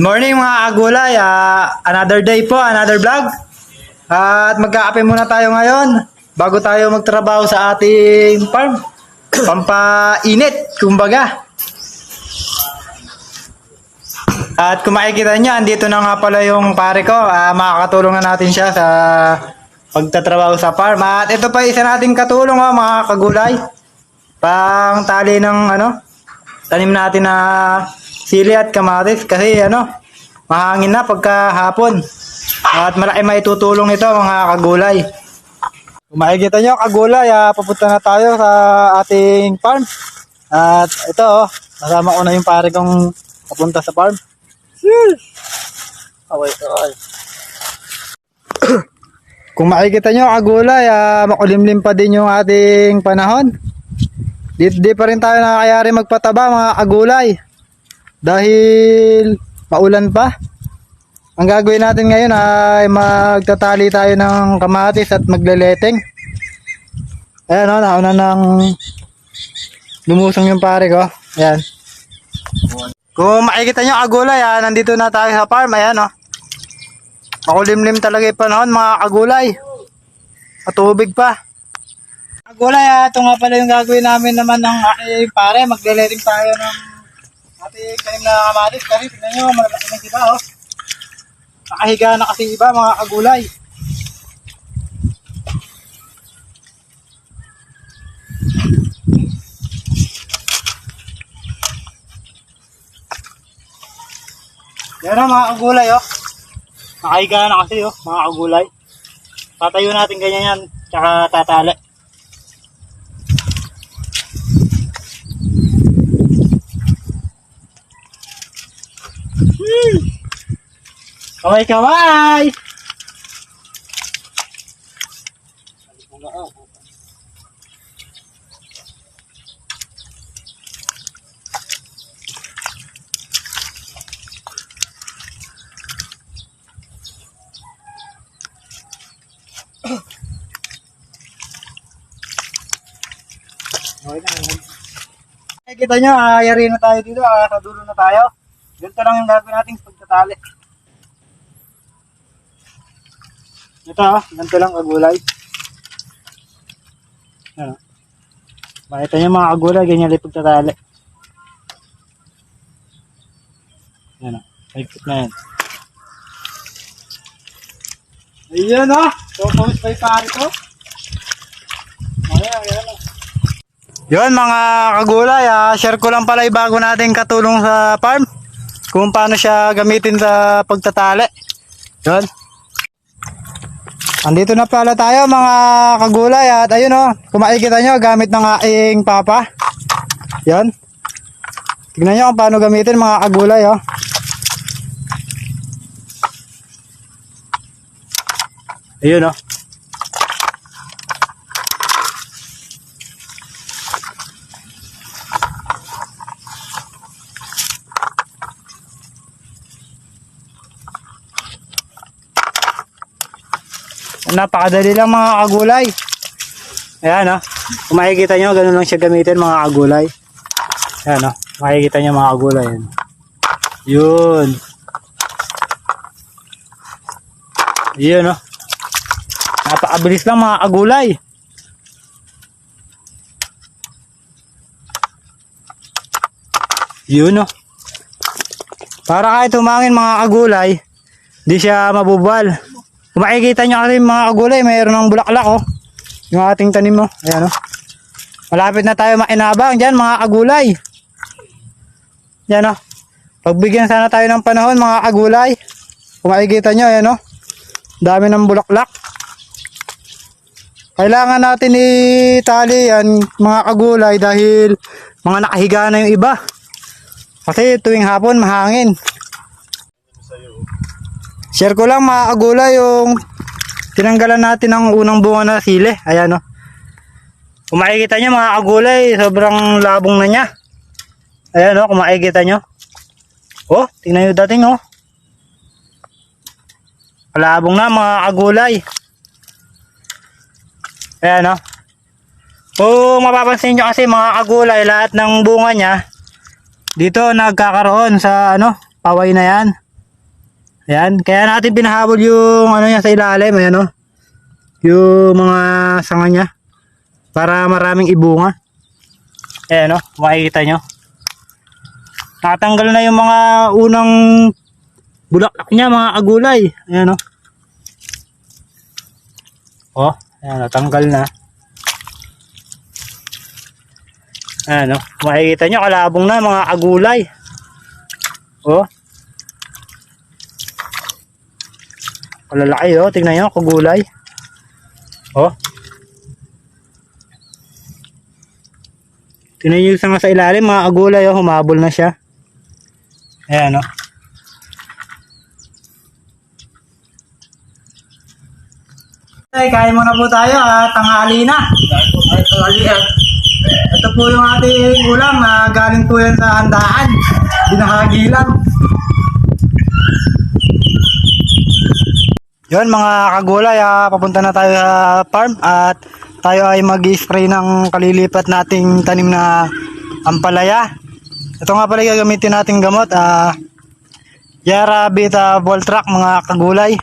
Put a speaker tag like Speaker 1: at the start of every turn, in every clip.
Speaker 1: Morning mga agulay, another day po, another vlog. At magkakape muna tayo ngayon bago tayo magtrabaho sa ating farm. Pampainit, kumbaga. At kung makikita nyo, andito na nga pala yung pare ko. Makakatulong na natin siya sa pagtatrabaho sa farm. At ito pa isa nating katulong mga kagulay. Pang tali ng tanim natin na sili at kamatis kasi mahangin na pagkahapon. At malaki maitutulong ito mga kagulay. Kung makikita nyo kagulay, papunta na tayo sa ating farm. At ito kasama ko na yung pare kong papunta sa farm. Kung makikita nyo kagulay, makulimlim pa din yung ating panahon. Di pa rin tayo nakakayari magpataba mga kagulay dahil maulan pa. Ang gagawin natin ngayon ay magtatali tayo ng kamatis at magleleteng. Ayan nauna nang lumusong yung pare ko. Ayan. Kung makikita nyo kagulay, nandito na tayo sa farm. Ayan makulimlim talaga yung panahon mga kagulay. Matubig pa. Kagulay, ito nga pala yung gagawin namin naman ng aking pare. Magle-letting tayo ng ating tanim na kamatis. Kasi tignan nyo, malaki ng iba nakahiga na kasi iba mga kagulay. Yan mga kagulay nakahiga na kasi mga kagulay. Tatayo natin ganyan yan, tsaka tatali. Kaway! Kita nyo, ayari na tayo dito, sa dulo na tayo. Ganito lang yung gagawin natin sa pagtatali. Ito ganito lang kagulay. Makita nyo mga kagulay, ganyan lang pagtatali. Yan higpit na yan. Ayan so pawis pa yung pari ko. Ayan yun mga kagulay, share ko lang pala yung bago natin katulong sa farm kung paano siya gamitin sa pagtatali. Yun. Andito na pala tayo mga kagulay at ayun kung makikita nyo gamit ng aking papa. Yun. Tignan nyo kung paano gamitin mga kagulay Ayun napakadali lang mga kagulay. Ayan kung makikita nyo ganun lang siya gamitin mga kagulay. Ayan makikita nyo mga kagulay. Yun napakabilis lang mga kagulay. Yun para kahit humangin mga kagulay di siya mabubal. Kung makikita nyo kasi mga kagulay, mayroon ng bulaklak yung ating tanim ayan malapit na tayo mainabang dyan mga kagulay. Yan pagbigyan sana tayo ng panahon mga kagulay. Kung makikita nyo ayan dami ng bulaklak. Kailangan natin itali yan mga kagulay dahil mga nakahiga na yung iba. Kasi tuwing hapon mahangin. Share ko lang mga kagulay yung tinanggalan natin ng unang bunga na sili. Ayan kung makikita nyo mga kagulay, sobrang labong na niya. Ayan kung makikita nyo. Tingnan nyo dating labong na mga kagulay. Ayan kung mapapansin nyo kasi mga kagulay, lahat ng bunga niya dito nagkakaroon sa paway na yan. Ayan, kaya natin binahabol yung ano niya sa ilalim, ayan o. Yung mga sanga niya. Para maraming ibunga. Ayan o, makikita nyo. Natanggal na yung mga unang bulaklak niya, mga agulay. Ayan o. Oh, ayan, natanggal na. Ayan o, makikita nyo, kalabong na mga agulay. Oh. Kalalaki oh, tingnan nyo, kagulay. Oh. Tingnan nyo yung sanga sa ilalim, mga agulay oh, humabol na siya. Ayan oh. Ay, kain muna po tayo at tanghali na. Ito po yung ating ulam na galing po yan sa handaan. Binahagi lang. Yun mga kagulay, papunta na tayo sa farm at tayo ay mag-spray ng kalilipat nating tanim na ampalaya. Ito nga pala gagamitin nating gamot, Yara Beta Voltrac mga kagulay.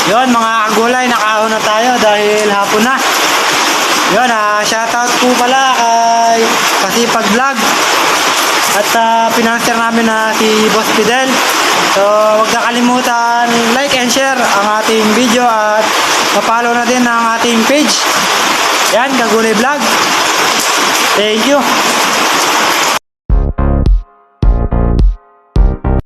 Speaker 1: Yun mga kagulay, nakaahon na tayo dahil hapon na. Yun, shoutout po pala kay Kasipag Vlog at pinanser namin na si Boss Fidel. So huwag na kalimutan like and share ang ating video at pa-follow na din ang ating page. Yan, Kagulay Vlog. Thank you.